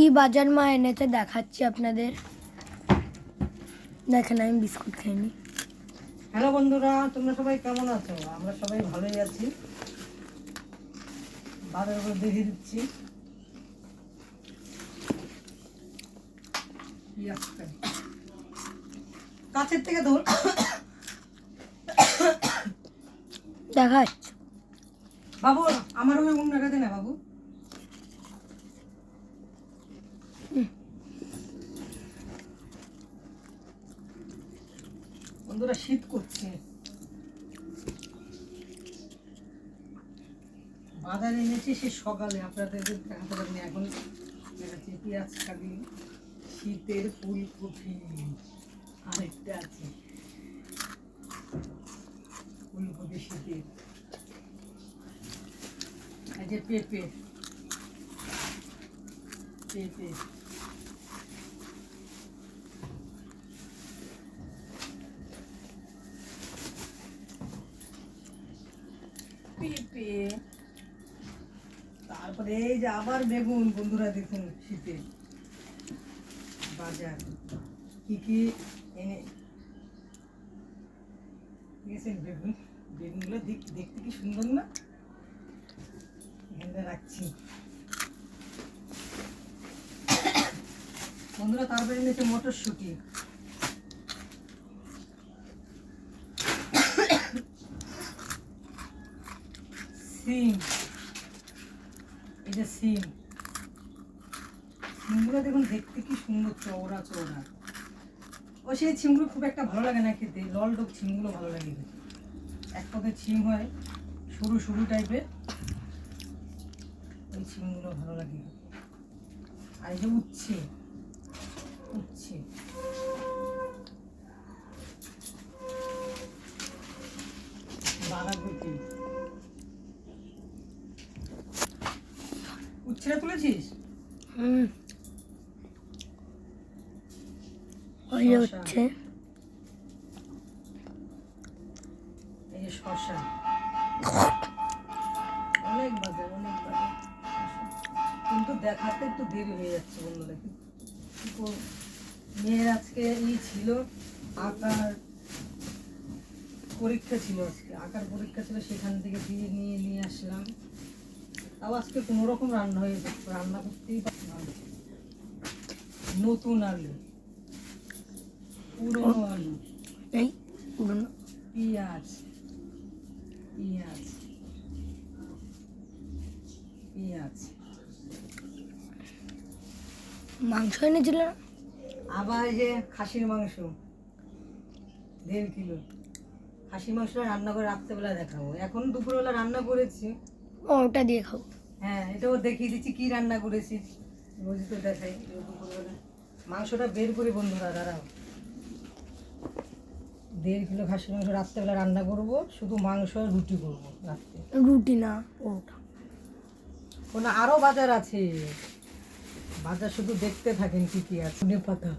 কি বাজার মা এনেছে দেখাচ্ছি আপনাদের। দেখেন আমি বিস্কুট খাইনি। হ্যালো বন্ধুরা, তোমরা সবাই কেমন আছো? আমরা সবাই ভালোই আছি। বাজার করে দেখিয়ে দিচ্ছি। কাছের থেকে ধর দেখাচ্ছি বাবু, আমার ওই উন্নাটা দে না বাবু। বন্ধুরা শীত করছে, বাজারে এনেছি সে সকালে, আপনাদের দেখাতে পারিনি। এখন দেখাচ্ছি পেঁয়াজ কাটি, শীতের ফুলকপি, আরেকটা আছে ফুলকপি শীতের, এই যে পেঁপে পেঁপে পেঁপে, তারপরে এই যে আবার বেগুন। বন্ধুরা দেখুন শীতে বাজার কি কি এনে গেছেন। বেগুন, বেগুনগুলো দেখতে কি সুন্দর না? এখানে রাখছি বন্ধুরা। তারপরে এনেছে মটরশুঁটি, সিম, এই যে সিমগুলো দেখুন দেখতে কি সুন্দর, চওড়া চওড়া। ও সেই সিমগুলো খুব একটা ভালো লাগে না খেতে, লল ডোক সিমগুলো ভালো লাগে খেতে। এক পথে সিম হয় সরু সরু টাইপের, ওই সিমগুলো ভালো লাগে। আর এই যে উচ্ছে, উচ্ছে বাঁধাকপি। উচ্ছেটা তুলেছিস? হচ্ছে এই যে শসা, অনেক বাজার অনেক বাজার, কিন্তু দেখাতে একটু দেরি হয়ে যাচ্ছে বন্ধুরা। কি করব, মেয়ের আজকে ছিল আঁকার পরীক্ষা ছিল, আজকে আঁকার পরীক্ষা ছিল, সেখান থেকে দিয়ে নিয়ে আসলাম। তাও আজকে কোনো রকম রান্না হয়ে যাচ্ছে, রান্না করতেই পারলাম। নতুন আলু, পুরনো আলু, এই পুরনো পেঁয়াজ পেঁয়াজ পেঁয়াজ মাংস এনেছিল না? আবার এই যে খাসির মাংস 1.5 কিলো। খাসির মাংসটা রান্না করে রাত্রেবেলা দেখাবো। এখন দুপুরবেলা রান্না করেছি, ওটা দিয়ে খাবো। হ্যাঁ এটাও দেখিয়ে দিচ্ছি কি রান্না করেছি। রোজ তো দেখাই দুপুরবেলা। মাংসটা বের করে বন্ধুরা দাঁড়াও। 1.5 কিলো খাসির মাংস রাত্রেবেলা রান্না করব, শুধু মাংস আর রুটি করবো রাত্রে। রুটি না, ওটা কোনো আরো বাজার আছে, বাজার শুধু দেখতে থাকেন কি কি আছে। ধনে পাতা,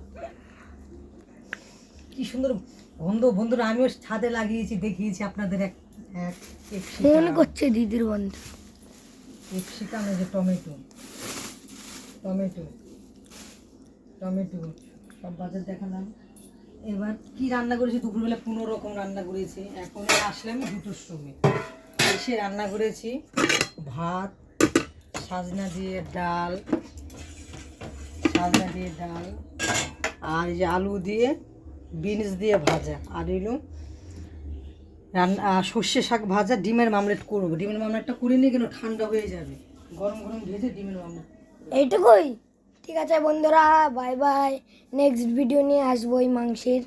কি সুন্দর গন্ধ বন্ধুরা। আমিও ছাদে লাগিয়েছি, দেখিয়েছি আপনাদের। মনে করছে দিদির বন্ধু। ক্যাপসিকাম, এই যে টমেটো টমেটো টমেটো সব বাজার দেখালাম। এবার কি রান্না করেছি দুপুরবেলা? 15 রকম রান্না করেছি। এখন আসলাম 2টোর সময়, এসে রান্না করেছি ভাত, সাজনা দিয়ে ডাল, আর এই যে আলু দিয়ে বিনস দিয়ে ভাজা, আর এলো রান্না সর্ষে শাক ভাজা, ডিমের মামলেট করবো। ডিমের মামলেটটা করে নিয়ে কেন ঠান্ডা হয়ে যাবে, গরম গরম ভেজে ডিমের মামলেট। এইটুকুই। ঠিক আছে বন্ধুরা, বাই বাই। নেক্সট ভিডিও নিয়ে আসবো এই মাংসের।